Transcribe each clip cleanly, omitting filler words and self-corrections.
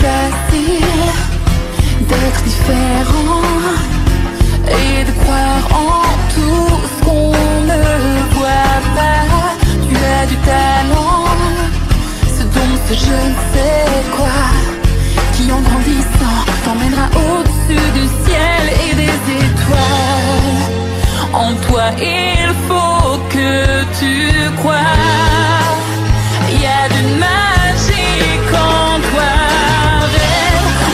facile d'être différent et de croire en tout ce qu'on ne voit pas. Tu as du talent, ce don, ce je ne sais quoi, qui en grandissant t'emmènera au-dessus du ciel et des étoiles. En toi il faut que tu crois, il y a d'une magique en toi.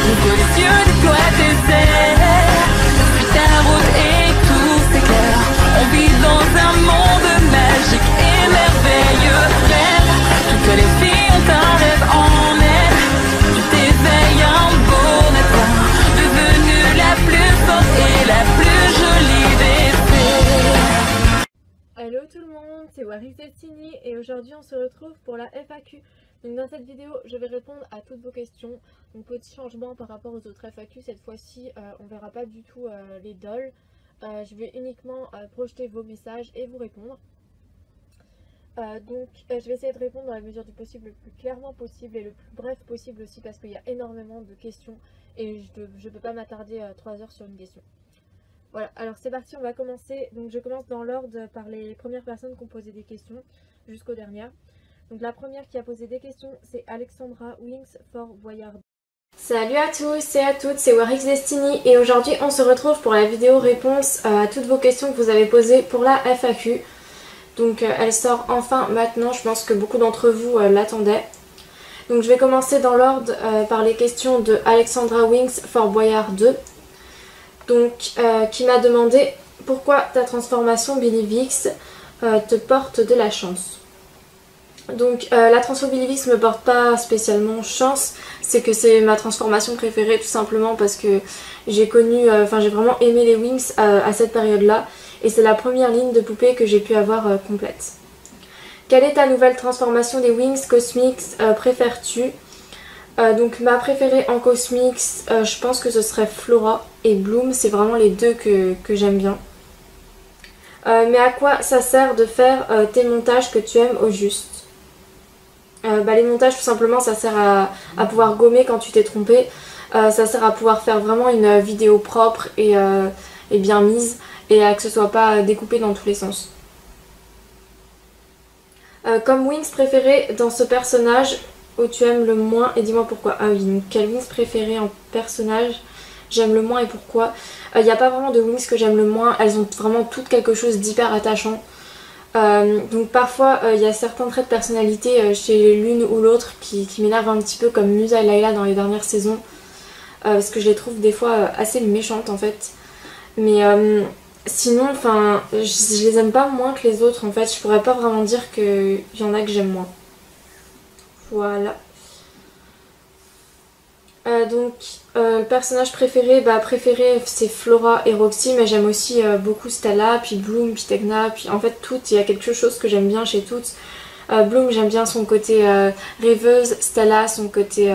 Ouvre les yeux, déploie tes ailes, suis ta route et tout s'éclaire. On vit dans un monde magique et merveilleux. Rêve, toutes les filles ont un rêve en elles. Tu t'éveilles un beau matin, devenue la plus forte et la plus jolie des fées. Hello tout le monde, c'est Warix Destiny et aujourd'hui on se retrouve pour la FAQ. Donc dans cette vidéo je vais répondre à toutes vos questions. Donc petit changement par rapport aux autres FAQ, cette fois-ci on verra pas du tout les dolls. Je vais uniquement projeter vos messages et vous répondre. Je vais essayer de répondre dans la mesure du possible, le plus clairement possible et le plus bref possible aussi, parce qu'il y a énormément de questions et je peux pas m'attarder 3 heures sur une question. Voilà, alors c'est parti, on va commencer. Donc je commence dans l'ordre par les premières personnes qui ont posé des questions jusqu'aux dernières. Donc la première qui a posé des questions, c'est Alexandra Wings for Voyard. Salut à tous et à toutes, c'est Warix Destiny et aujourd'hui on se retrouve pour la vidéo réponse à toutes vos questions que vous avez posées pour la FAQ. Donc elle sort enfin maintenant, je pense que beaucoup d'entre vous l'attendaient. Donc je vais commencer dans l'ordre par les questions de Alexandra Wings for Boyard 2. Donc qui m'a demandé pourquoi ta transformation Billy Vix te porte de la chance. Donc la transfo Billy Vix me porte pas spécialement chance, c'est que c'est ma transformation préférée tout simplement parce que j'ai connu, j'ai vraiment aimé les Wings à cette période là et c'est la première ligne de poupée que j'ai pu avoir complète. Quelle est ta nouvelle transformation des Wings Cosmics préfères-tu? Donc ma préférée en Cosmics, je pense que ce serait Flora et Bloom, c'est vraiment les deux que j'aime bien. Mais à quoi ça sert de faire tes montages que tu aimes au juste? Les montages tout simplement ça sert à pouvoir gommer quand tu t'es trompé, ça sert à pouvoir faire vraiment une vidéo propre et bien mise et à que ce soit pas découpé dans tous les sens. Comme Wings préférée dans ce personnage où tu aimes le moins et dis-moi pourquoi. Ah oui, donc quel Wings préféré en personnage j'aime le moins et pourquoi? Il n'y a pas vraiment de Wings que j'aime le moins, elles ont vraiment toutes quelque chose d'hyper attachant. Donc parfois il y a certains traits de personnalité chez l'une ou l'autre qui m'énervent un petit peu, comme Musa et Layla dans les dernières saisons, parce que je les trouve des fois assez méchantes en fait. Mais sinon je les aime pas moins que les autres en fait, je pourrais pas vraiment dire qu'il y en a que j'aime moins. Voilà. Personnage préféré, c'est Flora et Roxy, mais j'aime aussi beaucoup Stella, puis Bloom, puis Tegna, puis en fait toutes, il y a quelque chose que j'aime bien chez toutes. Bloom, j'aime bien son côté rêveuse, Stella son côté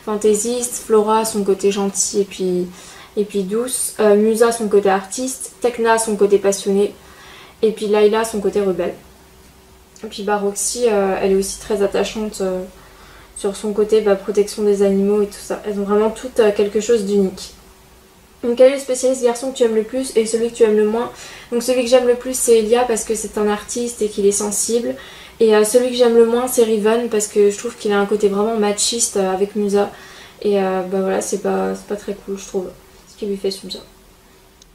fantaisiste, Flora son côté gentil et puis douce, Musa son côté artiste, Tegna son côté passionné, et puis Layla son côté rebelle. Et puis Roxy, elle est aussi très attachante sur son côté protection des animaux et tout ça. Elles ont vraiment toutes quelque chose d'unique. Donc quel est le spécialiste garçon que tu aimes le plus et celui que tu aimes le moins? Donc celui que j'aime le plus c'est Elia parce que c'est un artiste et qu'il est sensible. Et celui que j'aime le moins c'est Riven parce que je trouve qu'il a un côté vraiment machiste avec Musa. Et voilà, c'est pas très cool je trouve ce qui lui fait subir.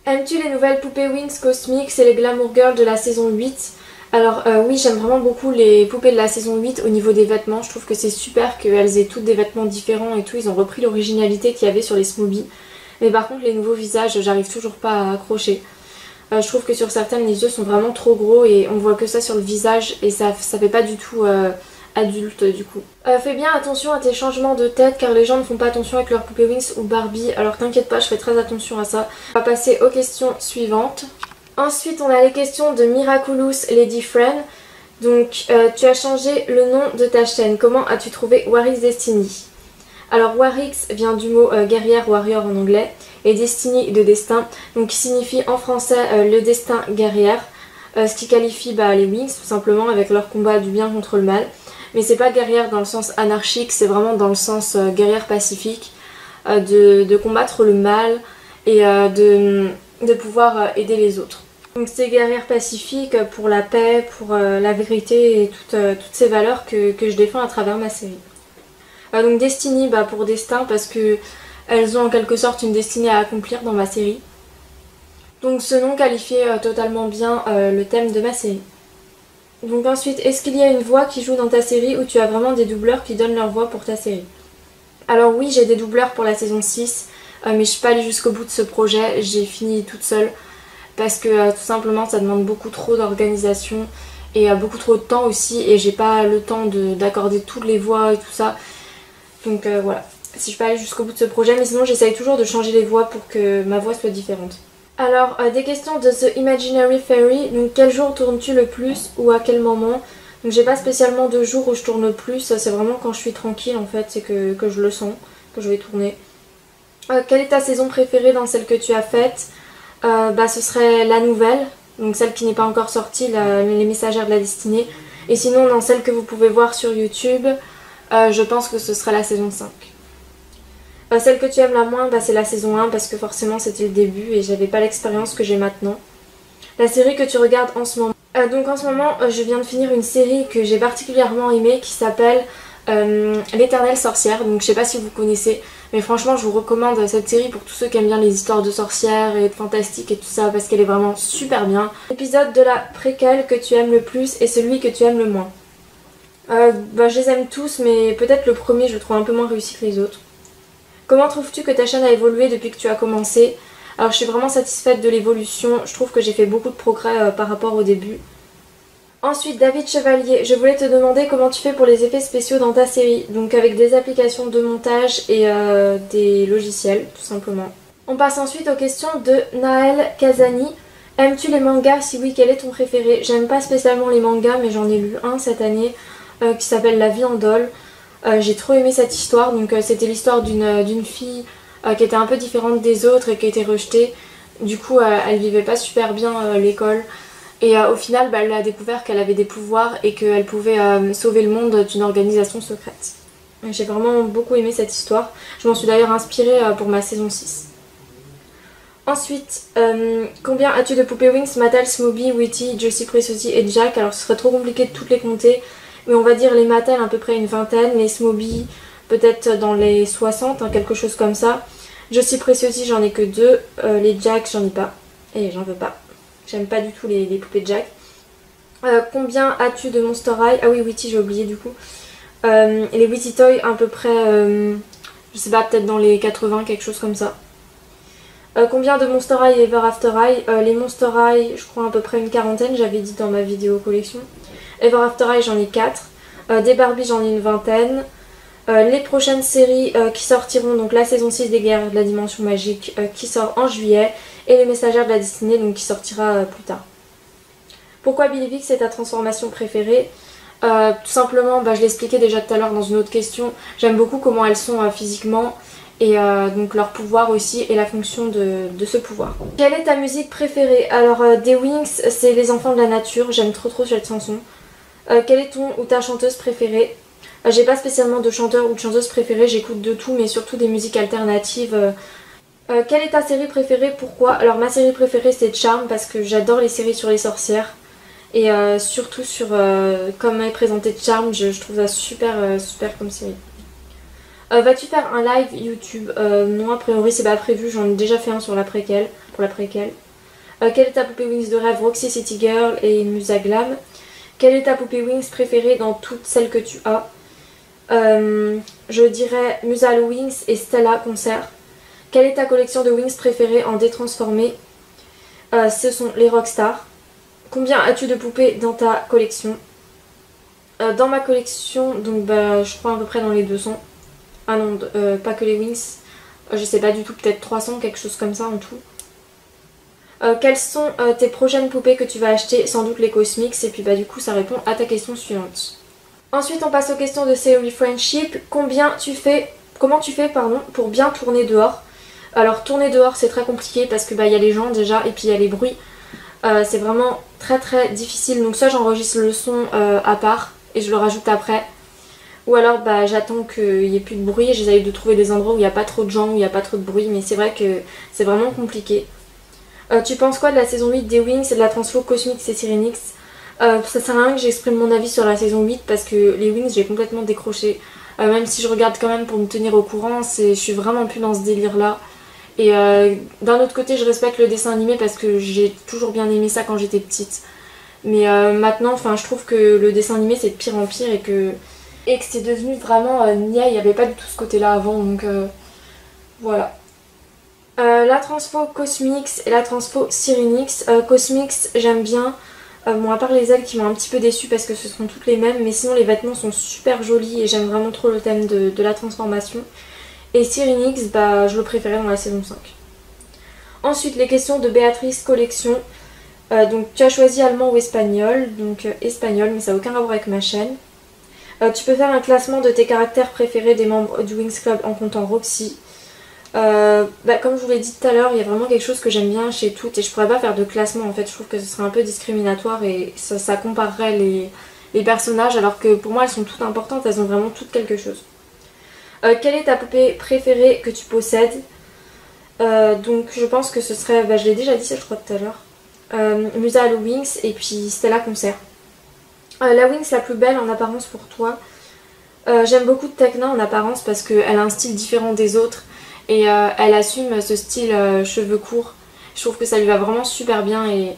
Aimes-tu les nouvelles poupées Wings Cosmics et les Glamour Girls de la saison 8? Alors oui, j'aime vraiment beaucoup les poupées de la saison 8 au niveau des vêtements. Je trouve que c'est super qu'elles aient toutes des vêtements différents et tout. Ils ont repris l'originalité qu'il y avait sur les Smoobies. Mais par contre les nouveaux visages, j'arrive toujours pas à accrocher. Je trouve que sur certaines les yeux sont vraiment trop gros et on voit que ça sur le visage et ça fait pas du tout adulte du coup. Fais bien attention à tes changements de tête car les gens ne font pas attention avec leurs poupées Wings ou Barbie. Alors t'inquiète pas, je fais très attention à ça. On va passer aux questions suivantes. Ensuite on a les questions de Miraculous Lady Friend. Donc tu as changé le nom de ta chaîne, comment as-tu trouvé Warix Destiny? Alors Warix vient du mot guerrière, warrior en anglais, et Destiny de destin, donc qui signifie en français le destin guerrière, ce qui qualifie les Wings tout simplement avec leur combat du bien contre le mal. mais c'est pas guerrière dans le sens anarchique, c'est vraiment dans le sens guerrière pacifique, de combattre le mal et de pouvoir aider les autres. Donc c'est guerrière pacifique pour la paix, pour la vérité et toutes ces valeurs que je défends à travers ma série. Donc Destiny pour destin parce que elles ont en quelque sorte une destinée à accomplir dans ma série. Donc ce nom qualifie totalement bien le thème de ma série. Donc ensuite, est-ce qu'il y a une voix qui joue dans ta série ou tu as vraiment des doubleurs qui donnent leur voix pour ta série? Alors oui, j'ai des doubleurs pour la saison 6, mais je suis pas allée jusqu'au bout de ce projet, j'ai fini toute seule parce que tout simplement ça demande beaucoup trop d'organisation et beaucoup trop de temps aussi et j'ai pas le temps d'accorder toutes les voix et tout ça. Donc voilà, si je peux aller jusqu'au bout de ce projet, mais sinon j'essaye toujours de changer les voix pour que ma voix soit différente. Alors, des questions de The Imaginary Fairy. Donc, quel jour tournes-tu le plus ou à quel moment? Donc, j'ai pas spécialement de jour où je tourne le plus. C'est vraiment quand je suis tranquille en fait, c'est que je le sens, que je vais tourner. Quelle est ta saison préférée dans celle que tu as faite? Ce serait la nouvelle, donc celle qui n'est pas encore sortie, les Messagères de la Destinée. Et sinon, dans celle que vous pouvez voir sur YouTube, je pense que ce serait la saison 5. Celle que tu aimes la moins, c'est la saison 1 parce que forcément c'était le début et j'avais pas l'expérience que j'ai maintenant. La série que tu regardes en ce moment. Donc en ce moment, je viens de finir une série que j'ai particulièrement aimée qui s'appelle L'Éternelle Sorcière. Donc je sais pas si vous connaissez, mais franchement je vous recommande cette série pour tous ceux qui aiment bien les histoires de sorcières et de fantastique et tout ça parce qu'elle est vraiment super bien. L'épisode de la préquelle que tu aimes le plus et celui que tu aimes le moins. Je les aime tous, mais peut-être le premier je le trouve un peu moins réussi que les autres. Comment trouves-tu que ta chaîne a évolué depuis que tu as commencé? Alors je suis vraiment satisfaite de l'évolution, je trouve que j'ai fait beaucoup de progrès par rapport au début. Ensuite, David Chevalier, je voulais te demander comment tu fais pour les effets spéciaux dans ta série, donc avec des applications de montage et des logiciels, tout simplement. On passe ensuite aux questions de Naël Kazani. Aimes-tu les mangas? Si oui, quel est ton préféré? J'aime pas spécialement les mangas, mais j'en ai lu un cette année qui s'appelle La vie en dol. J'ai trop aimé cette histoire, donc c'était l'histoire d'une fille qui était un peu différente des autres et qui a été rejetée. Du coup elle vivait pas super bien l'école et au final elle a découvert qu'elle avait des pouvoirs et qu'elle pouvait sauver le monde d'une organisation secrète. J'ai vraiment beaucoup aimé cette histoire, je m'en suis d'ailleurs inspirée pour ma saison 6. Ensuite, combien as-tu de poupées Winx, Mattel, Smoby, Witty, Jessie Preciosi et Jack? Alors ce serait trop compliqué de toutes les compter. Mais on va dire les Mattel à peu près une vingtaine, les Smoby peut-être dans les 60, quelque chose comme ça. Jessie Preciosi j'en ai que 2, les Jack j'en ai pas, et j'en veux pas. J'aime pas du tout les poupées de Jack. Combien as-tu de Monster High? Ah oui, Witty j'ai oublié du coup. Les Witty Toy à peu près, je sais pas, peut-être dans les 80, quelque chose comme ça. Combien de Monster High et Ever After High? Les Monster High je crois à peu près une quarantaine, j'avais dit dans ma vidéo collection. Ever After High j'en ai 4, des Barbie j'en ai une vingtaine, les prochaines séries qui sortiront, donc la saison 6 des Guerres de la Dimension Magique qui sort en juillet et les Messagères de la Destinée donc qui sortira plus tard. Pourquoi Billy Vix est ta transformation préférée? Tout simplement, je l'ai expliqué déjà tout à l'heure dans une autre question, j'aime beaucoup comment elles sont physiquement et donc leur pouvoir aussi et la fonction de ce pouvoir. Quelle est ta musique préférée? Alors des Winx c'est Les Enfants de la Nature, j'aime trop cette chanson. Quelle est ton ou ta chanteuse préférée? J'ai pas spécialement de chanteur ou de chanteuse préférée, j'écoute de tout mais surtout des musiques alternatives. Quelle est ta série préférée? Pourquoi? Alors ma série préférée c'est Charmed parce que j'adore les séries sur les sorcières et surtout sur comment est présenté Charmed, je trouve ça super comme série. Vas-tu faire un live YouTube? Non, a priori c'est pas prévu, j'en ai déjà fait un sur la préquelle, pour la préquelle. Quelle est ta poupée Winx de rêve? Roxy City Girl et Musa Glam. Quelle est ta poupée Winx préférée dans toutes celles que tu as? Je dirais Musa Winx et Stella Concert. Quelle est ta collection de Winx préférée en détransformé? Ce sont les Rockstar. Combien as-tu de poupées dans ta collection? Dans ma collection, donc je crois à peu près dans les 200. Ah non, pas que les Winx. Je sais pas du tout, peut-être 300, quelque chose comme ça en tout. Quelles sont tes prochaines poupées que tu vas acheter? Sans doute les Cosmix, et puis du coup ça répond à ta question suivante. Ensuite on passe aux questions de Theory Friendship. Comment tu fais pour bien tourner dehors? Alors tourner dehors c'est très compliqué parce que y a les gens déjà et puis il y a les bruits. C'est vraiment très difficile, donc ça j'enregistre le son à part et je le rajoute après. Ou alors bah, j'attends qu'il n'y ait plus de bruit et j'essaye de trouver des endroits où il n'y a pas trop de gens, où il n'y a pas trop de bruit, mais c'est vrai que c'est vraiment compliqué. Tu penses quoi de la saison 8 des Wings et de la transfo Cosmix et Sirenix? Ça sert à rien que j'exprime mon avis sur la saison 8 parce que les Wings j'ai complètement décroché. Même si je regarde quand même pour me tenir au courant, je suis vraiment plus dans ce délire là. Et d'un autre côté je respecte le dessin animé parce que j'ai toujours bien aimé ça quand j'étais petite. Mais maintenant je trouve que le dessin animé c'est de pire en pire et que c'est devenu vraiment nia, il n'y avait pas du tout ce côté là avant donc voilà. La transfo Cosmix et la transfo Sirenix. Cosmix j'aime bien. Bon, à part les ailes qui m'ont un petit peu déçue parce que ce sont toutes les mêmes, mais sinon les vêtements sont super jolis et j'aime vraiment trop le thème de la transformation. Et Sirenix, bah, je le préférais dans la saison 5. Ensuite, les questions de Béatrice Collection. Donc, tu as choisi allemand ou espagnol. Donc, espagnol, mais ça n'a aucun rapport avec ma chaîne. Tu peux faire un classement de tes caractères préférés des membres du Wings Club en comptant Roxy. Comme je vous l'ai dit tout à l'heure, il y a vraiment quelque chose que j'aime bien chez toutes et je pourrais pas faire de classement en fait, je trouve que ce serait un peu discriminatoire et ça comparerait les personnages alors que pour moi elles sont toutes importantes, elles ont vraiment toutes quelque chose. Quelle est ta poupée préférée que tu possèdes? Donc je pense que ce serait, je l'ai déjà dit ça je crois tout à l'heure, Musa Halo Wings et puis Stella Concert. La Wings la plus belle en apparence pour toi, j'aime beaucoup Tekna en apparence parce qu'elle a un style différent des autres. Et elle assume ce style cheveux courts. Je trouve que ça lui va vraiment super bien et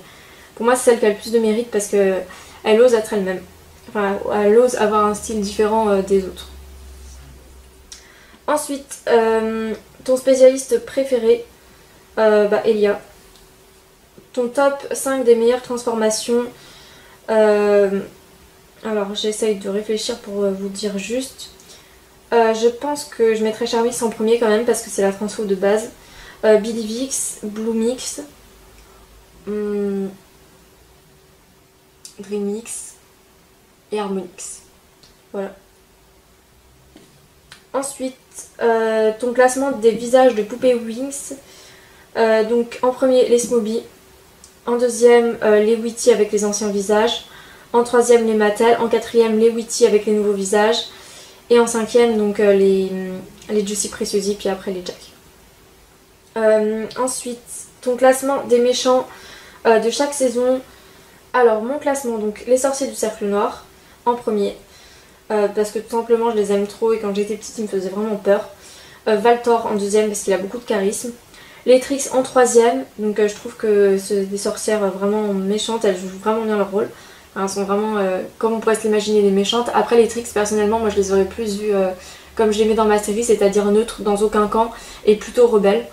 pour moi c'est celle qui a le plus de mérite parce que elle ose être elle-même. Enfin, elle ose avoir un style différent des autres. Ensuite, ton spécialiste préféré, Elia. Ton top 5 des meilleures transformations. Alors j'essaye de réfléchir pour vous dire juste. Je pense que je mettrais Charmix en premier quand même parce que c'est la transfo de base. Billy Vix, Bloomix, Dreamix et Harmonix. Voilà. Ensuite, ton classement des visages de poupées Wings. Donc en premier les Smoby, en deuxième les Witty avec les anciens visages, en troisième les Mattel, en quatrième les Witty avec les nouveaux visages. Et en cinquième, donc les Juicy Preciosi, puis après les Jack. Ensuite, ton classement des méchants de chaque saison. Alors, mon classement, donc les sorciers du cercle noir, en premier. Parce que tout simplement, je les aime trop et quand j'étais petite, ils me faisaient vraiment peur. Valtor en deuxième, parce qu'il a beaucoup de charisme. Les Trix en troisième, donc je trouve que c'est des sorcières vraiment méchantes, elles jouent vraiment bien leur rôle. Elles sont vraiment, comme on pourrait se l'imaginer, les méchantes. Après les Trix, personnellement, moi je les aurais plus vues comme je les mets dans ma série, c'est-à-dire neutres dans aucun camp et plutôt rebelles.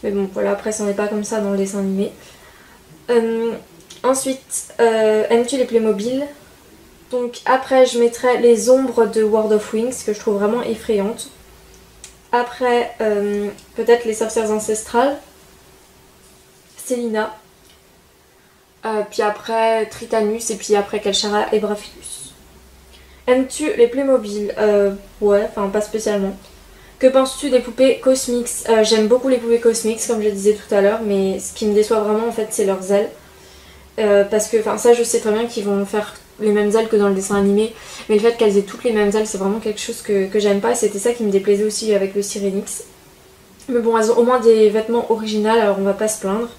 Mais bon, voilà, après ça n'est pas comme ça dans le dessin animé. Ensuite, aimes-tu les Playmobil? Donc après, je mettrai les ombres de World of Wings, que je trouve vraiment effrayantes. Après, peut-être les sorcières ancestrales. Célina. Puis après Tritanus et puis après Kalshara et Brafilus. Aimes-tu les Playmobil? Ouais, enfin pas spécialement. Que penses-tu des poupées Cosmix? J'aime beaucoup les poupées Cosmix comme je disais tout à l'heure, mais ce qui me déçoit vraiment en fait c'est leurs ailes. Parce que ça je sais très bien qu'ils vont faire les mêmes ailes que dans le dessin animé, mais le fait qu'elles aient toutes les mêmes ailes c'est vraiment quelque chose que j'aime pas et c'était ça qui me déplaisait aussi avec le Sirenix. Mais bon, elles ont au moins des vêtements originaux alors on va pas se plaindre.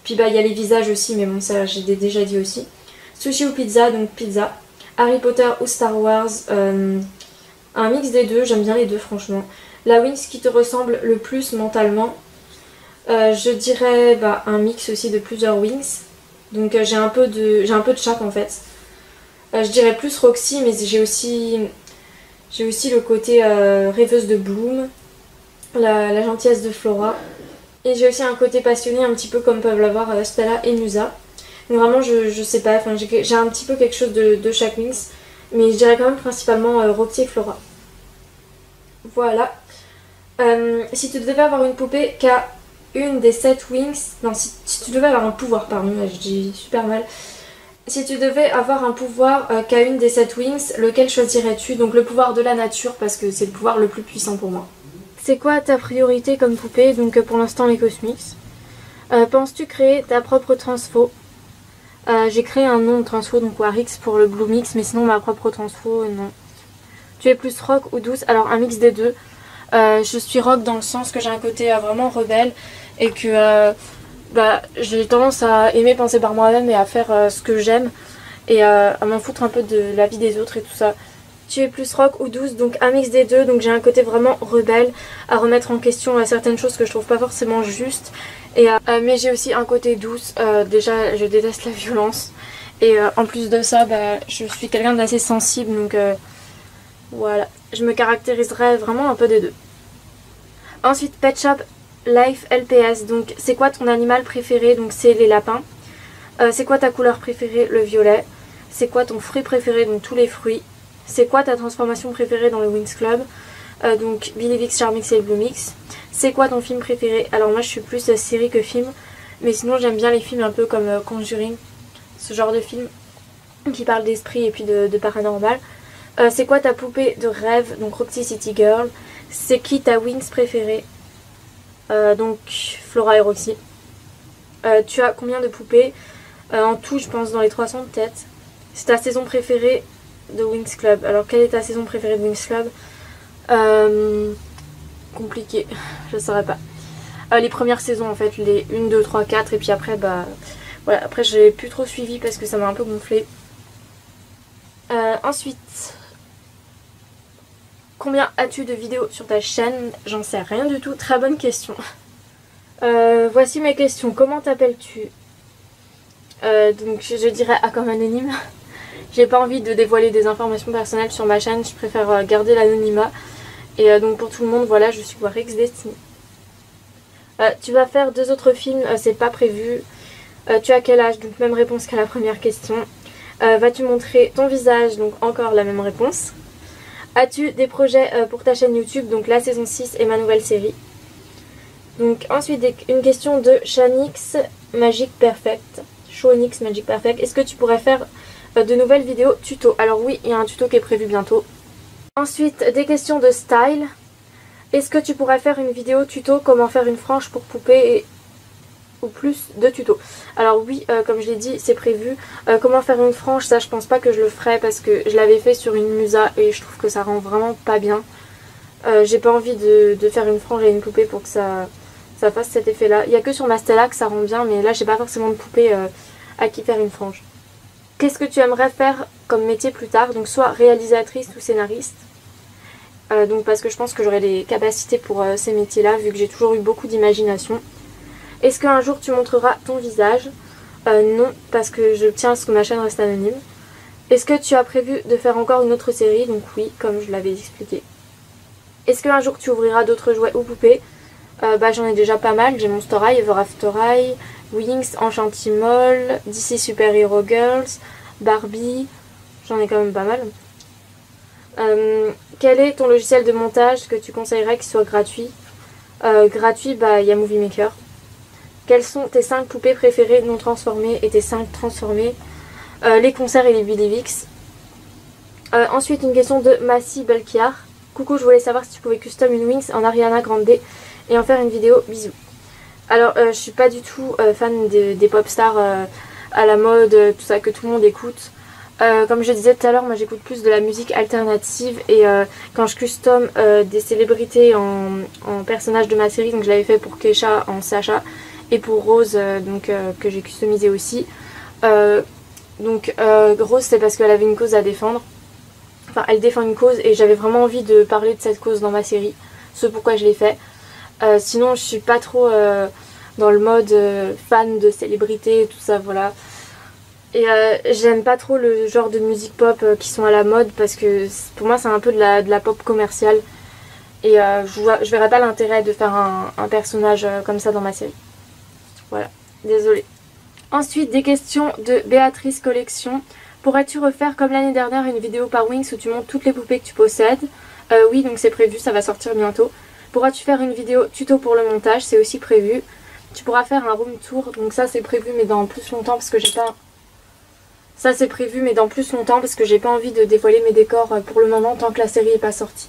Puis il y a les visages aussi, mais bon ça j'ai déjà dit aussi. Sushi ou pizza, donc pizza. Harry Potter ou Star Wars, un mix des deux, j'aime bien les deux franchement. La Wings qui te ressemble le plus mentalement, je dirais un mix aussi de plusieurs Wings. Donc j'ai un peu de chaque en fait. Je dirais plus Roxy, mais j'ai aussi le côté rêveuse de Bloom, la gentillesse de Flora. Et j'ai aussi un côté passionné un petit peu comme peuvent l'avoir Stella et Musa. Donc vraiment je sais pas, j'ai un petit peu quelque chose de chaque Wings. Mais je dirais quand même principalement Roxy et Flora. Voilà. Si tu devais avoir une poupée qu'a une des 7 Wings... Non, si tu devais avoir un pouvoir, pardon, je dis super mal. Si tu devais avoir un pouvoir qu'a une des 7 Wings, lequel choisirais-tu? Donc le pouvoir de la nature parce que c'est le pouvoir le plus puissant pour moi. C'est quoi ta priorité comme poupée? Donc pour l'instant les Cosmix. Penses-tu créer ta propre transfo? J'ai créé un nom de transfo, donc Warix pour le Blue Mix, mais sinon ma propre transfo, non. Tu es plus rock ou douce? Alors un mix des deux. Je suis rock dans le sens que j'ai un côté vraiment rebelle et que j'ai tendance à aimer penser par moi-même et à faire ce que j'aime et à m'en foutre un peu de la vie des autres et tout ça. Tu es plus rock ou douce? Donc un mix des deux, donc j'ai un côté vraiment rebelle à remettre en question certaines choses que je trouve pas forcément justes. Mais j'ai aussi un côté douce, déjà je déteste la violence et en plus de ça je suis quelqu'un d'assez sensible donc voilà, je me caractériserais vraiment un peu des deux. Ensuite Pet Shop Life LPS, donc c'est quoi ton animal préféré? Donc c'est les lapins. C'est quoi ta couleur préférée? Le violet. C'est quoi ton fruit préféré? Donc tous les fruits. C'est quoi ta transformation préférée dans le Winx Club? Donc Billivix, Charmix et Bloomix. C'est quoi ton film préféré? Alors moi je suis plus série que film, mais sinon j'aime bien les films un peu comme Conjuring, ce genre de film qui parle d'esprit et puis de paranormal. C'est quoi ta poupée de rêve? Donc Roxy City Girl. C'est qui ta Winx préférée? Donc Flora et Roxy. Tu as combien de poupées? En tout je pense dans les 300 peut-être. C'est ta saison préférée de Winx Club. Alors quelle est ta saison préférée de Winx Club? Compliqué, je saurais pas. Les premières saisons en fait, les 1, 2, 3, 4 et puis après voilà, après j'ai plus trop suivi parce que ça m'a un peu gonflé. Ensuite, combien as-tu de vidéos sur ta chaîne? J'en sais rien du tout, très bonne question. Voici mes questions. Comment t'appelles-tu? Donc je dirais A comme anonyme. J'ai pas envie de dévoiler des informations personnelles sur ma chaîne, je préfère garder l'anonymat. Et donc pour tout le monde, voilà, je suis Warix Destiny. Tu vas faire 2 autres films, c'est pas prévu. Tu as quel âge? Donc même réponse qu'à la première question. Vas-tu montrer ton visage? Donc encore la même réponse. As-tu des projets pour ta chaîne YouTube? Donc la saison 6 et ma nouvelle série. Donc ensuite une question de Shanix Magic Perfect. Shonix Magic Perfect. Est-ce que tu pourrais faire de nouvelles vidéos tuto? Alors oui, il y a un tuto qui est prévu bientôt. Ensuite, des questions de style. Est-ce que tu pourrais faire une vidéo tuto comment faire une frange pour poupée ou plus de tutos? Alors oui, comme je l'ai dit, c'est prévu. Comment faire une frange, ça je pense pas que je le ferai parce que je l'avais fait sur une musa et je trouve que ça rend vraiment pas bien. J'ai pas envie de faire une frange à une poupée pour que ça fasse cet effet là. Il n'y a que sur ma Stella que ça rend bien, mais là j'ai pas forcément de poupée à qui faire une frange. Qu'est-ce que tu aimerais faire comme métier plus tard? Donc soit réalisatrice ou scénariste. Donc parce que je pense que j'aurai les capacités pour ces métiers là vu que j'ai toujours eu beaucoup d'imagination. Est-ce qu'un jour tu montreras ton visage? Non, parce que je tiens à ce que ma chaîne reste anonyme. Est-ce que tu as prévu de faire encore une autre série? Donc oui, comme je l'avais expliqué. Est-ce qu'un jour tu ouvriras d'autres jouets ou poupées? J'en ai déjà pas mal. J'ai Monster High, Ever After High, Winx, Enchantimals, DC Super Hero Girls, Barbie. J'en ai quand même pas mal. Quel est ton logiciel de montage que tu conseillerais qu'il soit gratuit? Gratuit, il y a Movie Maker. Quelles sont tes 5 poupées préférées non transformées et tes 5 transformées? Les concerts et les Billivix. Ensuite, une question de Massy Belkiar. Coucou, je voulais savoir si tu pouvais custom une Winx en Ariana Grande et en faire une vidéo. Bisous. Alors, je suis pas du tout fan des pop stars à la mode, tout ça que tout le monde écoute. Comme je disais tout à l'heure, moi j'écoute plus de la musique alternative et quand je custom des célébrités en personnages de ma série, donc je l'avais fait pour Keisha en Sacha et pour Rose que j'ai customisé aussi. Rose c'est parce qu'elle avait une cause à défendre. Enfin elle défend une cause et j'avais vraiment envie de parler de cette cause dans ma série. C'est pourquoi je l'ai fait. Sinon je suis pas trop dans le mode fan de célébrités et tout ça, voilà. Et j'aime pas trop le genre de musique pop qui sont à la mode parce que pour moi c'est un peu de la pop commerciale. Et je verrais pas l'intérêt de faire un personnage comme ça dans ma série. Voilà, désolée. Ensuite des questions de Béatrice Collection. Pourrais-tu refaire comme l'année dernière une vidéo par Winx où tu montres toutes les poupées que tu possèdes? Oui, donc c'est prévu, ça va sortir bientôt. Pourras-tu faire une vidéo tuto pour le montage? C'est aussi prévu. Tu pourras faire un room tour, donc ça c'est prévu mais dans plus longtemps parce que j'ai pas... Ça c'est prévu mais dans plus longtemps parce que j'ai pas envie de dévoiler mes décors pour le moment tant que la série est pas sortie.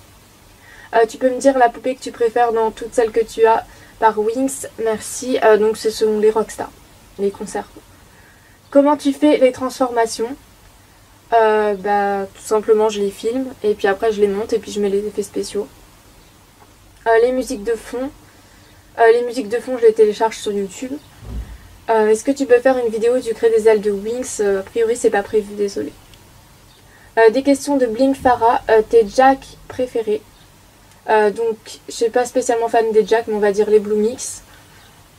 Tu peux me dire la poupée que tu préfères dans toutes celles que tu as par Winx? Merci. Donc ce sont les Rockstar, les concerts. Comment tu fais les transformations? Bah tout simplement je les filme et puis après je les monte et puis je mets les effets spéciaux. Les musiques de fond, je les télécharge sur YouTube. Est-ce que tu peux faire une vidéo où tu crées des ailes de Wings? A priori c'est pas prévu, désolé. Des questions de Blink Farah, tes Jack préférés? Donc je suis pas spécialement fan des Jack mais on va dire les Blue Mix.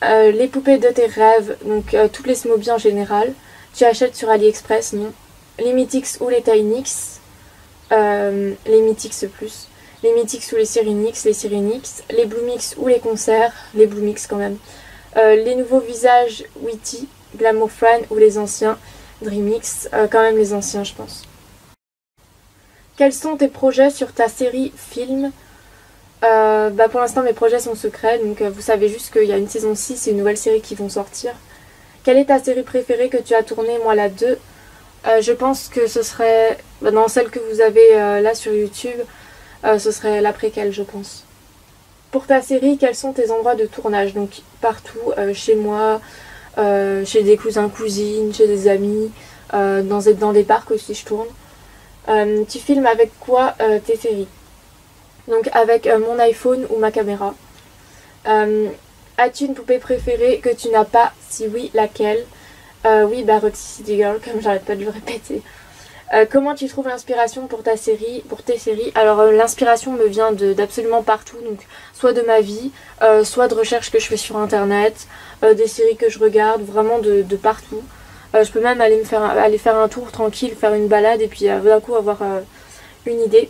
Les poupées de tes rêves, donc toutes les Smobies en général. Tu achètes sur AliExpress? Non. Les Mythics ou les Tynix? Les Mythics plus. Les Mythics ou les Cyrinix? Les Cyrinix. Les Blue Mix ou les concerts? Les Blue Mix quand même. Les nouveaux visages Witty, Glamour Fran ou les anciens Dreamix? Quand même les anciens je pense. Quels sont tes projets sur ta série film? Bah pour l'instant mes projets sont secrets, donc vous savez juste qu'il y a une saison 6 et une nouvelle série qui vont sortir. Quelle est ta série préférée que tu as tournée? Moi la 2. Je pense que ce serait, dans celle que vous avez là sur YouTube, ce serait la préquelle je pense. Pour ta série, quels sont tes endroits de tournage? Donc partout, chez moi, chez des cousins, cousines, chez des amis, dans des parcs aussi je tourne. Tu filmes avec quoi tes séries? Donc avec mon iPhone ou ma caméra. As-tu une poupée préférée que tu n'as pas? Si oui, laquelle? Oui, bah Roxy City Girl, comme j'arrête pas de le répéter. Comment tu trouves l'inspiration pour tes séries? Alors l'inspiration me vient d'absolument partout, donc soit de ma vie, soit de recherches que je fais sur internet, des séries que je regarde, vraiment de partout. Je peux même aller faire un tour tranquille, faire une balade et puis d'un coup avoir une idée.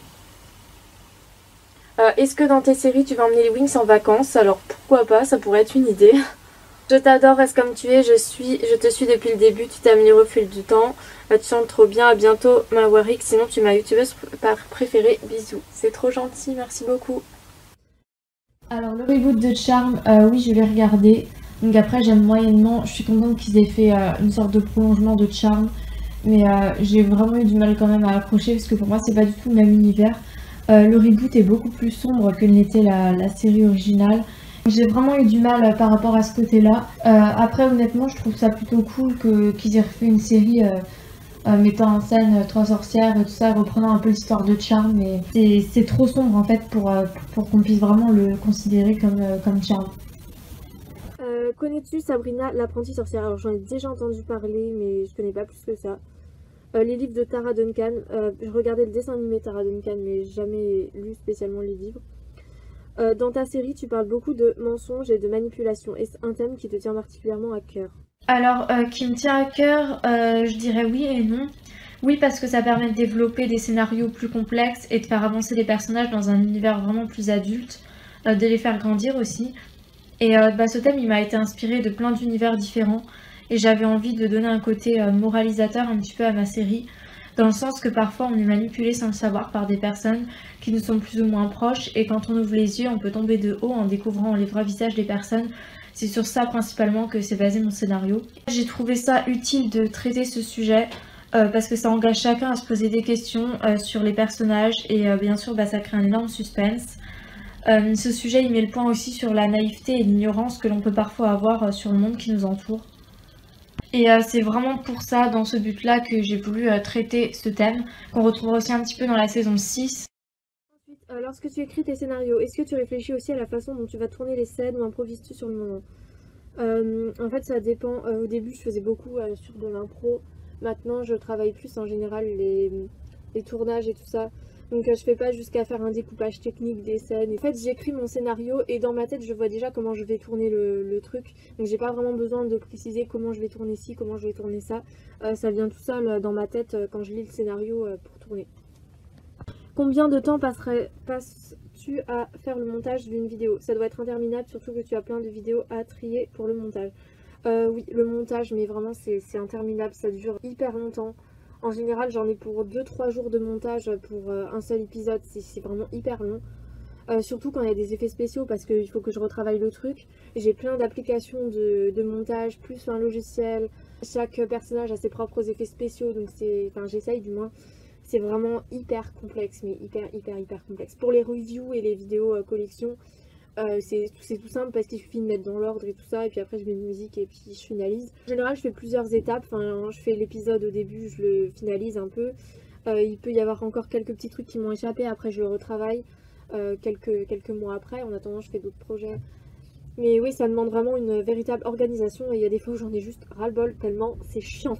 Est-ce que dans tes séries tu vas emmener les Wings en vacances? Alors pourquoi pas, ça pourrait être une idée. Je t'adore, reste comme tu es, je te suis depuis le début, tu t'es améliorée au fil du temps. Tu chantes trop bien, à bientôt ma Warwick, sinon tu es ma youtubeuse préférée, bisous. C'est trop gentil, merci beaucoup. Alors le reboot de Charmed, oui je l'ai regardé. Donc après j'aime moyennement, je suis contente qu'ils aient fait une sorte de prolongement de Charmed. Mais j'ai vraiment eu du mal quand même à accrocher parce que pour moi c'est pas du tout le même univers. Le reboot est beaucoup plus sombre que n'était la série originale. J'ai vraiment eu du mal par rapport à ce côté-là. Après honnêtement je trouve ça plutôt cool qu'ils aient refait une série mettant en scène trois sorcières et tout ça, reprenant un peu l'histoire de Charmed, mais c'est trop sombre en fait pour qu'on puisse vraiment le considérer comme Charmed. Connais-tu Sabrina l'apprentie sorcière? Alors j'en ai déjà entendu parler mais je connais pas plus que ça. Les livres de Tara Duncan, je regardais le dessin animé Tara Duncan mais jamais lu spécialement les livres. Dans ta série tu parles beaucoup de mensonges et de manipulation, est-ce un thème qui te tient particulièrement à cœur? Alors qui me tient à cœur, je dirais oui et non. Oui parce que ça permet de développer des scénarios plus complexes et de faire avancer les personnages dans un univers vraiment plus adulte, de les faire grandir aussi. Et ce thème il m'a été inspiré de plein d'univers différents et j'avais envie de donner un côté moralisateur un petit peu à ma série, dans le sens que parfois on est manipulé sans le savoir par des personnes qui nous sont plus ou moins proches et quand on ouvre les yeux on peut tomber de haut en découvrant les vrais visages des personnes. C'est sur ça principalement que s'est basé mon scénario. J'ai trouvé ça utile de traiter ce sujet parce que ça engage chacun à se poser des questions sur les personnages et bien sûr ça crée un énorme suspense. Ce sujet il met le point aussi sur la naïveté et l'ignorance que l'on peut parfois avoir sur le monde qui nous entoure. Et c'est vraiment pour ça, dans ce but-là, que j'ai voulu traiter ce thème, qu'on retrouve aussi un petit peu dans la saison 6. Ensuite, lorsque tu écris tes scénarios, est-ce que tu réfléchis aussi à la façon dont tu vas tourner les scènes ou improvises-tu sur le moment? En fait, ça dépend. Au début, je faisais beaucoup sur de l'impro. Maintenant, je travaille plus en général les tournages et tout ça. Donc je fais pas jusqu'à faire un découpage technique des scènes. En fait j'écris mon scénario et dans ma tête je vois déjà comment je vais tourner le truc. Donc j'ai pas vraiment besoin de préciser comment je vais tourner ci, comment je vais tourner ça. Ça vient tout seul dans ma tête quand je lis le scénario pour tourner. Combien de temps passes-tu à faire le montage d'une vidéo? Ça doit être interminable, surtout que tu as plein de vidéos à trier pour le montage. Oui, le montage, mais vraiment c'est interminable, ça dure hyper longtemps. En général, j'en ai pour 2-3 jours de montage pour un seul épisode, c'est vraiment hyper long. Surtout quand il y a des effets spéciaux parce qu'il faut que je retravaille le truc. J'ai plein d'applications de montage, plus un logiciel. Chaque personnage a ses propres effets spéciaux, donc j'essaye du moins. C'est vraiment hyper complexe, mais hyper complexe. Pour les reviews et les vidéos collection, C'est tout simple parce qu'il suffit de mettre dans l'ordre et tout ça, et puis après je mets une musique et puis je finalise. En général je fais plusieurs étapes, enfin je fais l'épisode au début, je le finalise un peu. Il peut y avoir encore quelques petits trucs qui m'ont échappé, après je le retravaille quelques mois après. En attendant je fais d'autres projets. Mais oui, ça demande vraiment une véritable organisation et il y a des fois où j'en ai juste ras-le-bol tellement c'est chiant.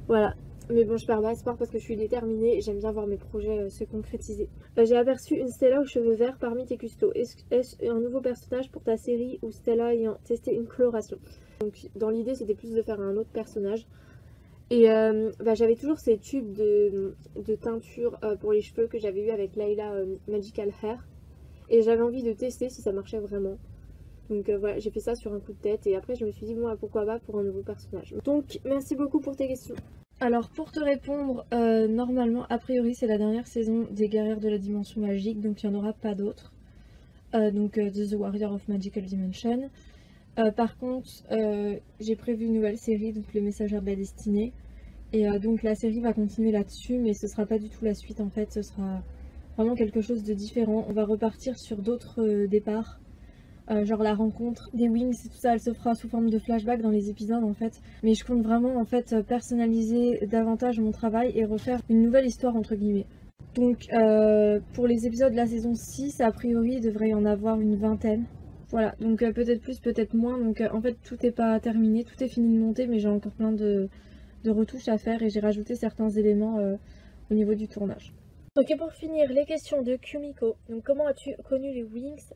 Voilà. Mais bon, je perds pas espoir parce que je suis déterminée et j'aime bien voir mes projets se concrétiser. J'ai aperçu une Stella aux cheveux verts parmi tes custos. Est-ce un nouveau personnage pour ta série ou Stella ayant testé une coloration? Donc dans l'idée c'était plus de faire un autre personnage. Et j'avais toujours ces tubes de teinture pour les cheveux que j'avais eu avec Layla Magical Hair. Et j'avais envie de tester si ça marchait vraiment. Donc voilà, j'ai fait ça sur un coup de tête et après je me suis dit bon pourquoi pas pour un nouveau personnage. Donc merci beaucoup pour tes questions. Alors pour te répondre, normalement a priori c'est la dernière saison des Guerrières de la Dimension Magique, donc il n'y en aura pas d'autres. Donc The Warrior of Magical Dimension. Par contre j'ai prévu une nouvelle série, donc Les Messagères de la Destinée. Et donc la série va continuer là-dessus, mais ce sera pas du tout la suite en fait, ce sera vraiment quelque chose de différent. On va repartir sur d'autres départs. Genre la rencontre des Wings et tout ça, elle se fera sous forme de flashback dans les épisodes en fait. Mais je compte vraiment en fait personnaliser davantage mon travail et refaire une nouvelle histoire entre guillemets. Donc pour les épisodes de la saison 6, a priori il devrait y en avoir une vingtaine. Voilà, donc peut-être plus, peut-être moins. Donc en fait tout n'est pas terminé, tout est fini de monter, mais j'ai encore plein de retouches à faire et j'ai rajouté certains éléments au niveau du tournage. Ok, pour finir, les questions de Kumiko. Donc comment as-tu connu les Wings?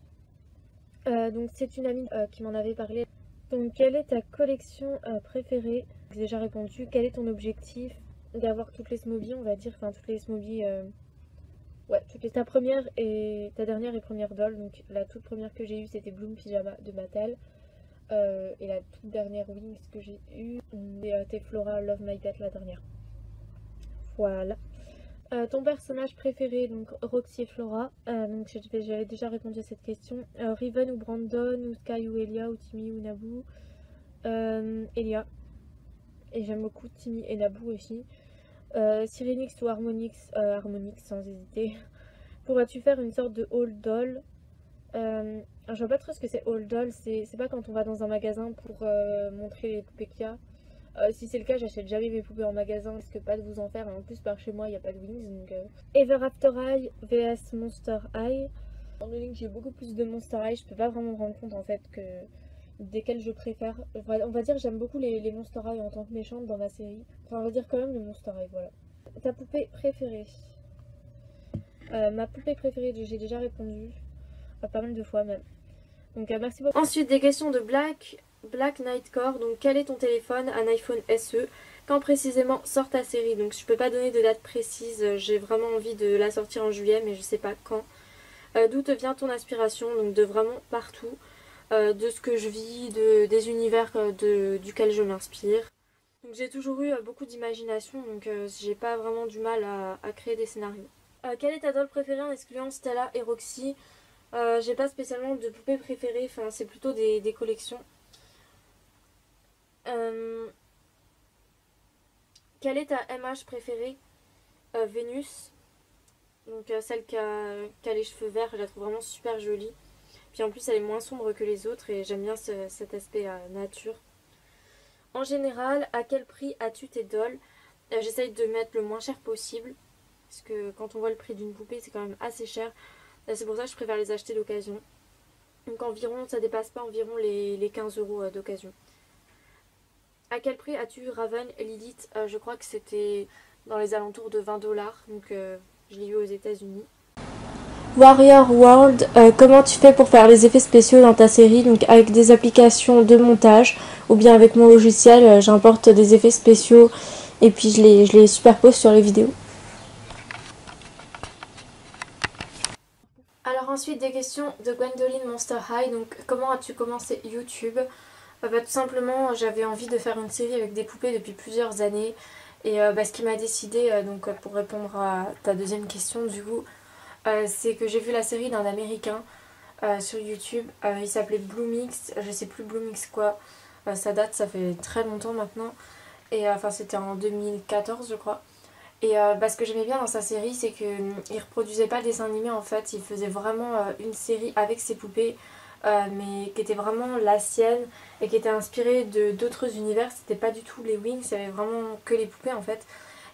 Donc c'est une amie qui m'en avait parlé. Donc quelle est ta collection préférée? J'ai déjà répondu. Quel est ton objectif? D'avoir toutes les Smobies, on va dire, enfin toutes les Smobies, ouais, ta première et ta dernière et première doll. Donc la toute première que j'ai eue c'était Bloom Pyjama de Mattel. Et la toute dernière Wings que j'ai eue c'était Flora Love My Pet, la dernière. Voilà. Ton personnage préféré, donc Roxy et Flora, donc j'avais déjà répondu à cette question. Riven ou Brandon, ou Sky ou Elia, ou Timmy ou Naboo? Elia. Et j'aime beaucoup Timmy et Naboo aussi. Syrinx ou Harmonix? Harmonix sans hésiter. Pourrais-tu faire une sorte de haul doll? Je vois pas trop ce que c'est haul doll, c'est pas quand on va dans un magasin pour montrer les poupées qu'il y a. Si c'est le cas, j'achète jamais mes poupées en magasin, parce que pas de vous en faire. Et en plus, par chez moi, il n'y a pas de Wings. Donc, Ever After High vs Monster High. Étant donné que j'ai beaucoup plus de Monster High, je peux pas vraiment me rendre compte en fait que desquels je préfère. On va dire j'aime beaucoup les Monster High en tant que méchante dans ma série. Enfin, on va dire quand même les Monster High, voilà. Ta poupée préférée? Ma poupée préférée, j'ai déjà répondu. Pas mal de fois même. Donc merci beaucoup. Ensuite des questions de Black Nightcore. Donc quel est ton téléphone? Un iPhone SE. Quand précisément sort ta série? Donc je peux pas donner de date précise, j'ai vraiment envie de la sortir en juillet mais je sais pas quand. D'où te vient ton inspiration? Donc de vraiment partout, de ce que je vis, des univers duquel je m'inspire. Donc j'ai toujours eu beaucoup d'imagination, donc j'ai pas vraiment du mal à créer des scénarios. Quelle est ta doll préférée en excluant Stella et Roxy? J'ai pas spécialement de poupées préférées, enfin c'est plutôt des collections. Quelle est ta MH préférée? Vénus. Donc celle qui a les cheveux verts, je la trouve vraiment super jolie. Puis en plus elle est moins sombre que les autres et j'aime bien cet aspect nature. En général, à quel prix as-tu tes dolls? J'essaye de mettre le moins cher possible. Parce que quand on voit le prix d'une poupée c'est quand même assez cher. C'est pour ça que je préfère les acheter d'occasion. Donc environ, ça dépasse pas environ les 15 € d'occasion. À quel prix as-tu Raven Lilith? Je crois que c'était dans les alentours de 20 $. Donc je l'ai eu aux États-Unis. Warrior World, comment tu fais pour faire les effets spéciaux dans ta série? Donc avec des applications de montage ou bien avec mon logiciel, j'importe des effets spéciaux et puis je les superpose sur les vidéos. Alors ensuite des questions de Gwendoline Monster High. Donc comment as-tu commencé YouTube? Tout simplement j'avais envie de faire une série avec des poupées depuis plusieurs années. Et ce qui m'a décidé, donc pour répondre à ta deuxième question du coup, c'est que j'ai vu la série d'un américain sur YouTube. Il s'appelait Bloomix, je sais plus Bloomix quoi. Ça date, ça fait très longtemps maintenant. Et enfin c'était en 2014 je crois. Et ce que j'aimais bien dans sa série, c'est qu'il reproduisait pas le dessin animé en fait, il faisait vraiment une série avec ses poupées, mais qui était vraiment la sienne et qui était inspirée de d'autres univers. C'était pas du tout les Wings, il y avait vraiment que les poupées en fait.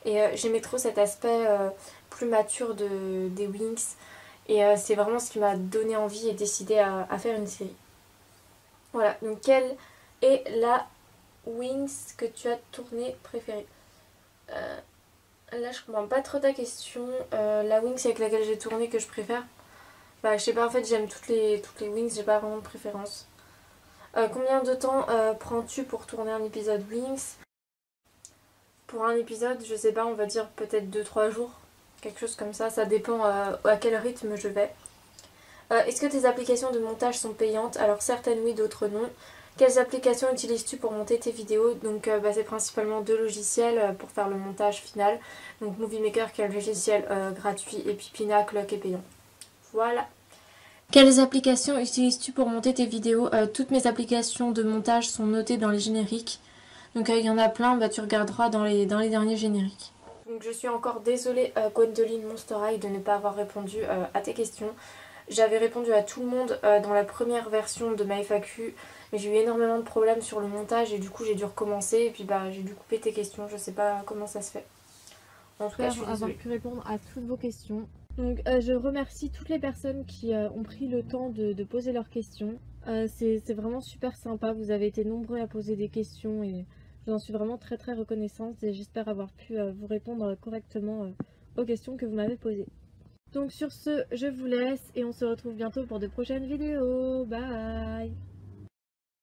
Et j'aimais trop cet aspect plus mature des Wings. Et c'est vraiment ce qui m'a donné envie et décidé à faire une série. Voilà, donc quelle est la Wings que tu as tournée préférée? Là je comprends pas trop ta question. La Wings avec laquelle j'ai tourné que je préfère, bah je sais pas, en fait j'aime toutes les Wings, j'ai pas vraiment de préférence. Combien de temps prends-tu pour tourner un épisode Wings? Pour un épisode, je sais pas, on va dire peut-être 2-3 jours, quelque chose comme ça dépend à quel rythme je vais. Est-ce que tes applications de montage sont payantes? Alors certaines oui, d'autres non. Quelles applications utilises-tu pour monter tes vidéos? Donc c'est principalement 2 logiciels pour faire le montage final. Donc Movie Maker qui est un logiciel gratuit et puis Pinnacle qui est payant. Voilà. Quelles applications utilises-tu pour monter tes vidéos? Toutes mes applications de montage sont notées dans les génériques. Donc il y en a plein, bah, tu regarderas dans les derniers génériques. Donc je suis encore désolée Gwendoline Monster High de ne pas avoir répondu à tes questions. J'avais répondu à tout le monde dans la première version de ma FAQ, mais j'ai eu énormément de problèmes sur le montage et du coup j'ai dû recommencer et puis bah j'ai dû couper tes questions, je sais pas comment ça se fait. En tout cas, je suis désolée. Avoir pu répondre à toutes vos questions. Donc je remercie toutes les personnes qui ont pris le temps de poser leurs questions. C'est vraiment super sympa, vous avez été nombreux à poser des questions et j'en suis vraiment très reconnaissante et j'espère avoir pu vous répondre correctement aux questions que vous m'avez posées. Donc sur ce, je vous laisse et on se retrouve bientôt pour de prochaines vidéos. Bye!